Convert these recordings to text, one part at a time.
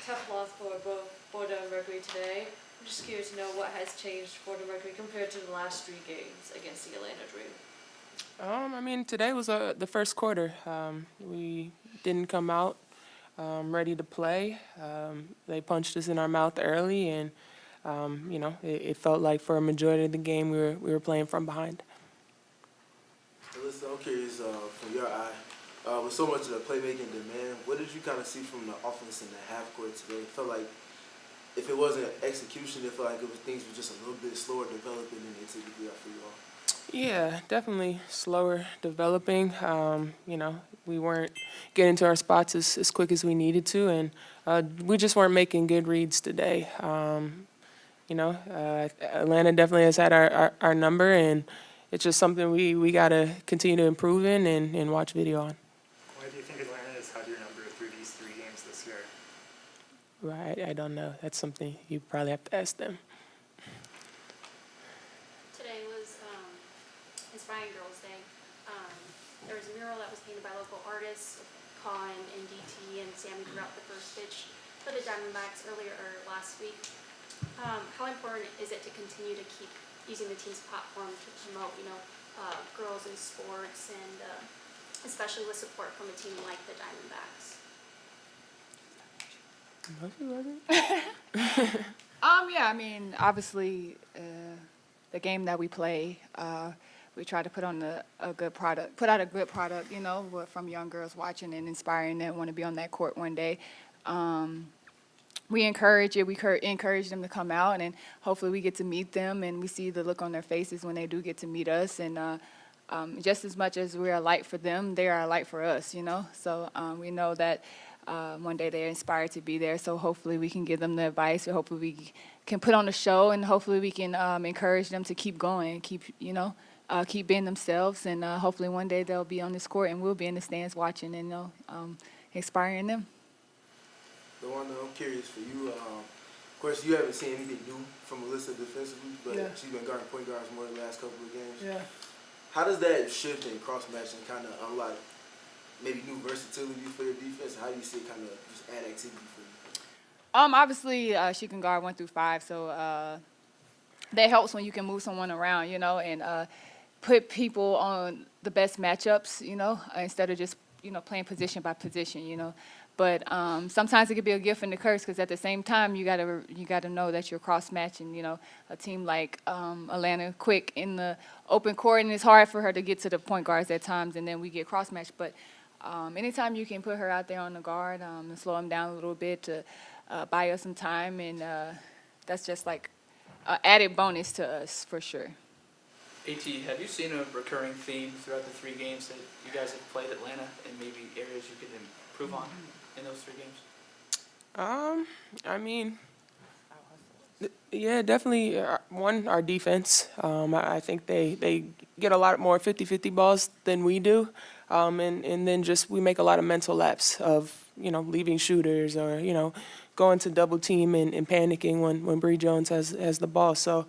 tough loss for both Florida and Mercury today. I'm just curious to know what has changed for the Mercury compared to the last 3 games against the Atlanta Dream. I mean, today was the first quarter. We didn't come out ready to play. They punched us in our mouth early, and it felt like for a majority of the game we were playing from behind. Alyssa, I'm curious from your eye, with so much of the playmaking demand, what did you kind of see from the offense in the half court today? It felt like if it wasn't execution, it felt like things were just a little bit slower developing than they typically are for you all. Yeah, definitely slower developing. We weren't getting to our spots as quick as we needed to, and we just weren't making good reads today. Atlanta definitely has had our number, and it's just something we got to continue to improve in and watch video on. Why do you think Atlanta has had your number through these 3 games this year? Right, I don't know. That's something you probably have to ask them. Today was Inspiring Girls Day. There was a mural that was painted by local artists, Colin and DT and Sammy throughout the first pitch for the Diamondbacks last week. How important is it to continue to keep using the team's platform to promote, girls in sports, and especially with support from a team like the Diamondbacks? Yeah, I mean, obviously, the game that we play, we try to put on a good product, put out a good product, from young girls watching and inspiring them want to be on that court one day. We encourage it. We encourage them to come out, and hopefully we get to meet them, and we see the look on their faces when they do get to meet us. And just as much as we're a light for them, they are a light for us, So we know that one day they're inspired to be there. So hopefully we can give them the advice. Hopefully we can put on a show, and hopefully we can encourage them to keep going, keep being themselves. And hopefully one day they'll be on this court, and we'll be in the stands watching and inspiring them. DeWanna, I'm curious for you. Of course, you haven't seen anything new from Alyssa defensively, but she's been guarding point guards more the last couple of games. Yeah. How does that shift in cross-matching kind of unlock maybe new versatility for your defense? How do you see it kind of just add activity for you? Obviously, she can guard 1 through 5, so that helps when you can move someone around, and put people on the best matchups, instead of just, playing position by position, But sometimes it could be a gift and a curse, because at the same time you gotta know that you're cross matching. A team like Atlanta quick in the open court, and it's hard for her to get to the point guards at times, and then we get cross matched. But anytime you can put her out there on the guard and slow them down a little bit to buy us some time, and that's just like an added bonus to us for sure. AT, have you seen a recurring theme throughout the 3 games that you guys have played Atlanta, and maybe areas you could improve on in those 3 games? I mean, yeah, definitely. Our defense. I think they get a lot more 50-50 balls than we do, and then just we make a lot of mental lapse of leaving shooters or going to double team and panicking when Bree Jones has the ball. So.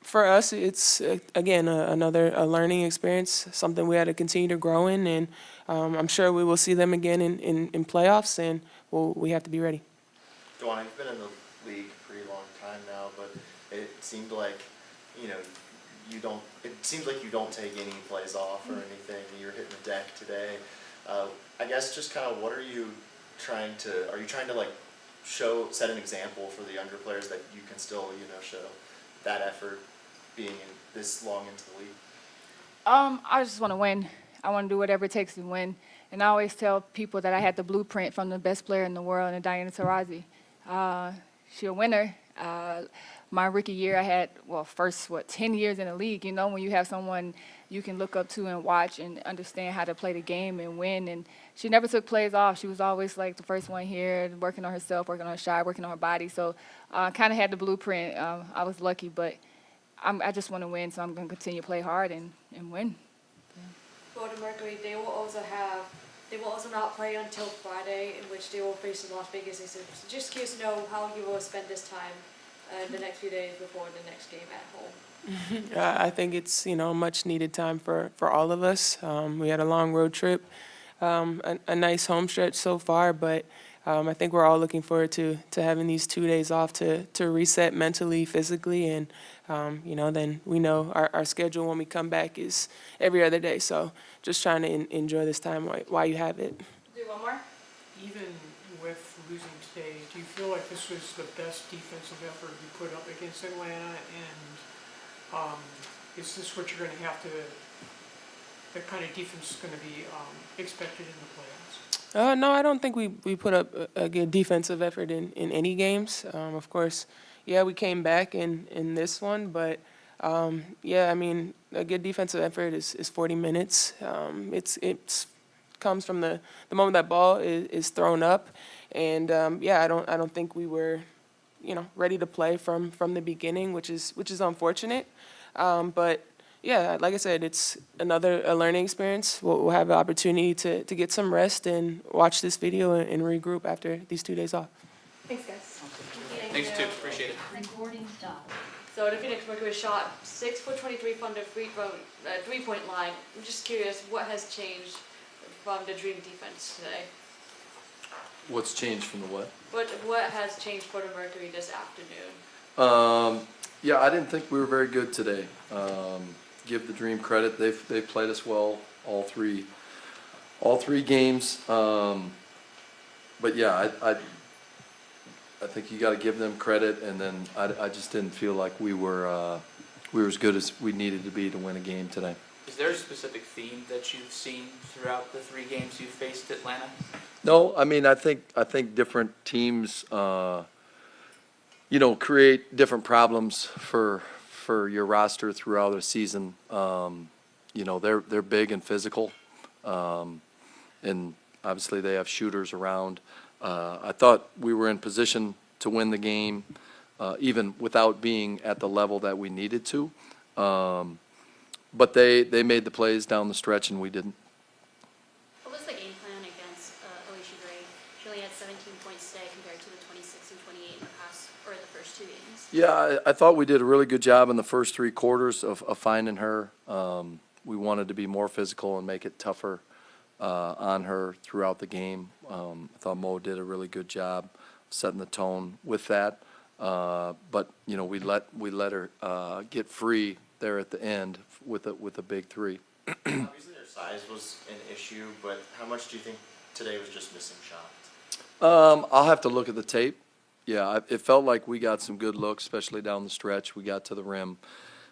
For us, it's, again, another learning experience, something we had to continue to grow in, and I'm sure we will see them again in playoffs, and we have to be ready. DeWanna, you've been in the league a pretty long time now, but it seemed like, it seems like you don't take any plays off or anything. You're hitting the deck today. I guess just kind of what are you trying to like set an example for the younger players that you can still, show that effort being this long into the league? I just want to win. I want to do whatever it takes to win. And I always tell people that I had the blueprint from the best player in the world, and Diana Taurasi. She's a winner. My rookie year, I had, first 10 years in the league, when you have someone you can look up to and watch and understand how to play the game and win. And she never took plays off. She was always like the first one here, working on herself, working on her shot, working on her body. So I kind of had the blueprint. I was lucky, but I just want to win, so I'm going to continue to play hard and win. For the Mercury, they will also not play until Friday, in which they will face the Las Vegas Aces. So just curious to know how you will spend this time the next few days before the next game at home. I think it's a much needed time for all of us. We had a long road trip, a nice home stretch so far, but I think we're all looking forward to having these 2 days off to reset mentally, physically, and then we know our schedule when we come back is every other day. So just trying to enjoy this time while you have it. Do one more. Even with losing today, do you feel like this was the best defensive effort you put up against Atlanta? And is this what you're going to have to, that kind of defense is going to be expected in the playoffs? No, I don't think we put up a good defensive effort in any games. Of course, yeah, we came back in this one, but yeah, I mean, a good defensive effort is 40 minutes. It's comes from the moment that ball is thrown up, and yeah, I don't think we were, ready to play from the beginning, which is unfortunate. But yeah, like I said, it's a learning experience. We'll have the opportunity to get some rest and watch this video and regroup after these 2 days off. Thanks, guys. Thanks, too. Appreciate it. Recording stopped. So the Phoenix Mercury shot 6 for 23 from the three-point line. I'm just curious, what has changed from the Dream defense today? What's changed from the what? What has changed for the Mercury this afternoon? Yeah, I didn't think we were very good today. Give the Dream credit; they've played us well all three games. But yeah, I think you got to give them credit, and then I just didn't feel like we were as good as we needed to be to win a game today. Is there a specific theme that you've seen throughout the 3 games you've faced Atlanta? No, I mean I think different teams, create different problems for your roster throughout the season. They're big and physical, and obviously they have shooters around. I thought we were in position to win the game, even without being at the level that we needed to. But they made the plays down the stretch, and we didn't. What was the game plan against Alyssa Gray? She only had 17 points today compared to the 26 and 28 in the first 2 games. Yeah, I thought we did a really good job in the first 3 quarters of finding her. We wanted to be more physical and make it tougher on her throughout the game. I thought Mo did a really good job setting the tone with that. But we let her get free there at the end with a big 3. Obviously their size was an issue, but how much do you think today was just missing shots? I'll have to look at the tape. Yeah, it felt like we got some good looks, especially down the stretch. We got to the rim,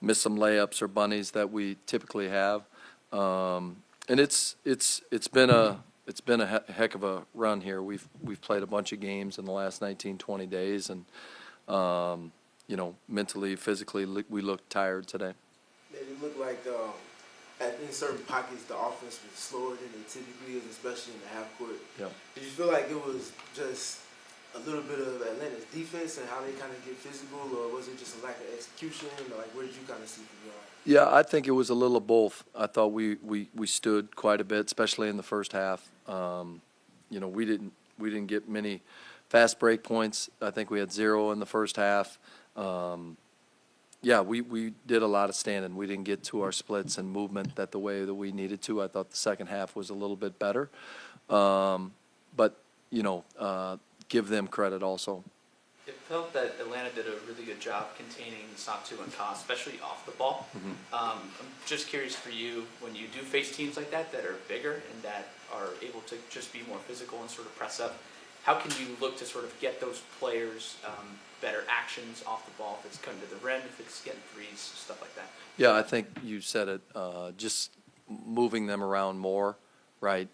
missed some layups or bunnies that we typically have. And it's been a heck of a run here. We've played a bunch of games in the last 19, 20 days, and mentally, physically, we looked tired today. It looked like in certain pockets the offense was slower than it typically is, especially in the half court. Yeah. Did you feel like it was just a little bit of Atlanta's defense and how they kind of get physical, or was it just a lack of execution? Like, what did you kind of see from your eye? Yeah, I think it was a little of both. I thought we stood quite a bit, especially in the first half. We didn't get many fast break points. I think we had 0 in the first half. We did a lot of standing. We didn't get to our splits and movement the way that we needed to. I thought the second half was a little bit better. But give them credit also. It felt that Atlanta did a really good job containing Satu and Ka, especially off the ball. I'm just curious for you, when you do face teams like that are bigger and that are able to just be more physical and sort of press up, how can you look to sort of get those players better actions off the ball, if it's coming to the rim, if it's getting threes, stuff like that? Yeah, I think you said it. Just moving them around more, right?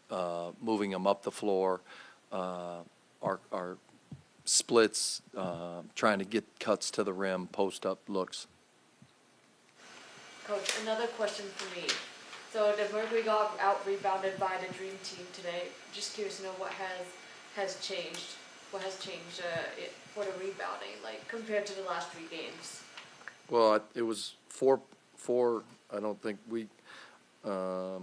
Moving them up the floor. Our splits, trying to get cuts to the rim, post-up looks. Coach, another question for me. So the Mercury got out-rebounded by the Dream team today. Just curious to know what has changed. What has changed for the rebounding, like, compared to the last 3 games? Well, it was 4. I don't think we. I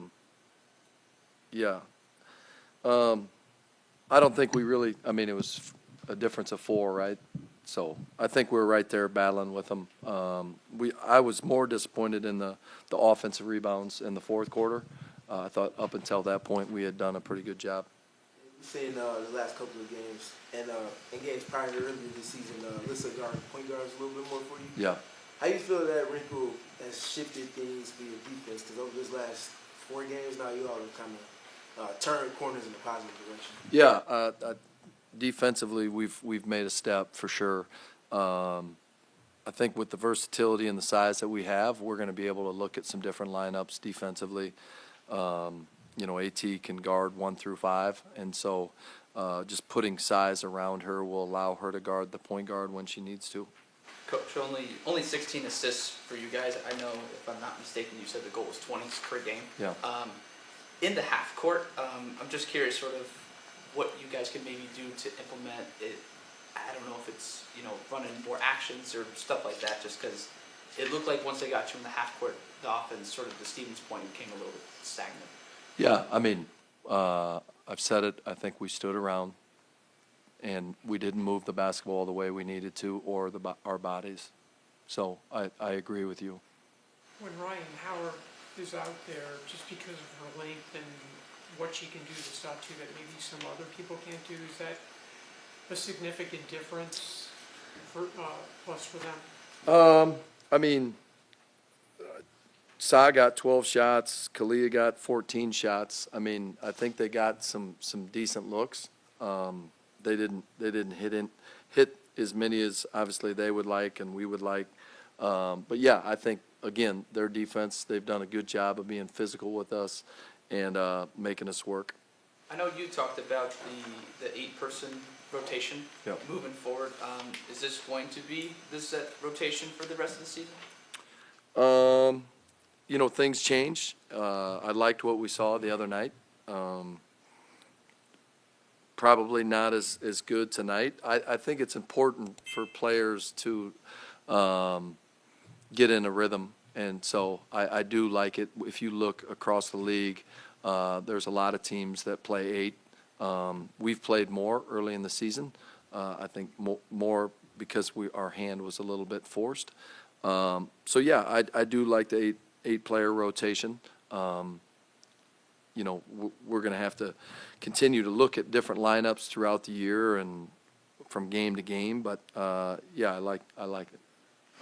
don't think we really. I mean, it was a difference of 4, right? So I think we're right there battling with them. I was more disappointed in the offensive rebounds in the fourth quarter. I thought up until that point we had done a pretty good job. We've seen the last couple of games, and in games prior to earlier this season, Alyssa guard point guards a little bit more for you. Yeah. How you feel that wrinkle has shifted things for your defense? Because over this last 4 games now, you all have kind of turned corners in a positive direction. Yeah, defensively, we've made a step for sure. I think with the versatility and the size that we have, we're going to be able to look at some different lineups defensively. You know, AT can guard 1 through 5, and so just putting size around her will allow her to guard the point guard when she needs to. Coach, only 16 assists for you guys. I know, if I'm not mistaken, you said the goal was 20 per game. Yeah. In the half court, I'm just curious sort of what you guys can maybe do to implement it. I don't know if it's, you know, running more actions or stuff like that, just because it looked like once they got you in the half court, the offense, sort of to Steven's point, became a little bit stagnant. Yeah, I mean, I've said it, I think we stood around and we didn't move the basketball the way we needed to or our bodies. So I agree with you. When Ryan Howard is out there, just because of her length and what she can do to stop two that maybe some other people can't do, is that a significant difference for, plus for them? I mean, Sa got 12 shots, Kalia got 14 shots. I mean, I think they got some decent looks. They didn't hit as many as obviously they would like and we would like. But yeah, I think again, their defense, they've done a good job of being physical with us and making us work. I know you talked about the 8-person rotation moving forward. Is this going to be the set rotation for the rest of the season? You know, things change. I liked what we saw the other night. Probably not as good tonight. I think it's important for players to get in a rhythm, and so I do like it. If you look across the league, there's a lot of teams that play 8. We've played more early in the season. I think more because our hand was a little bit forced. So yeah, I do like the 8-player rotation. You know, we're going to have to continue to look at different lineups throughout the year and from game to game. But yeah, I like it.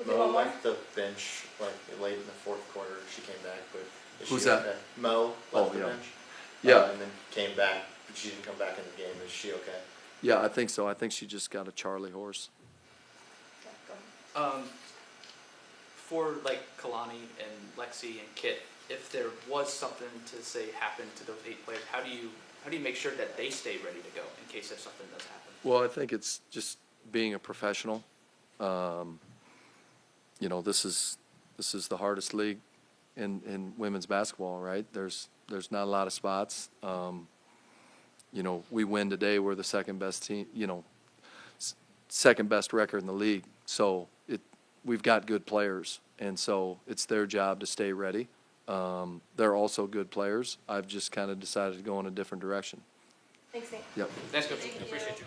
Mo left the bench like late in the fourth quarter. She came back, but is Who's she that? okay? Mo left the yeah. bench. Yeah. And then came back, but she didn't come back in the game. Is she okay? Yeah, I think so. I think she just got a Charlie horse. For like Kalani and Lexi and Kit, if there was something to say happen to those 8 players, how do you make sure that they stay ready to go in case if something does happen? Well, I think it's just being a professional. You know, this is the hardest league in women's basketball, right? There's not a lot of spots. You know, we win today. We're the second best team. You know, second best record in the league. So we've got good players, and so it's their job to stay ready. They're also good players. I've just kind of decided to go in a different direction. Thanks, Nate. Yep. Thanks, Coach. Appreciate you.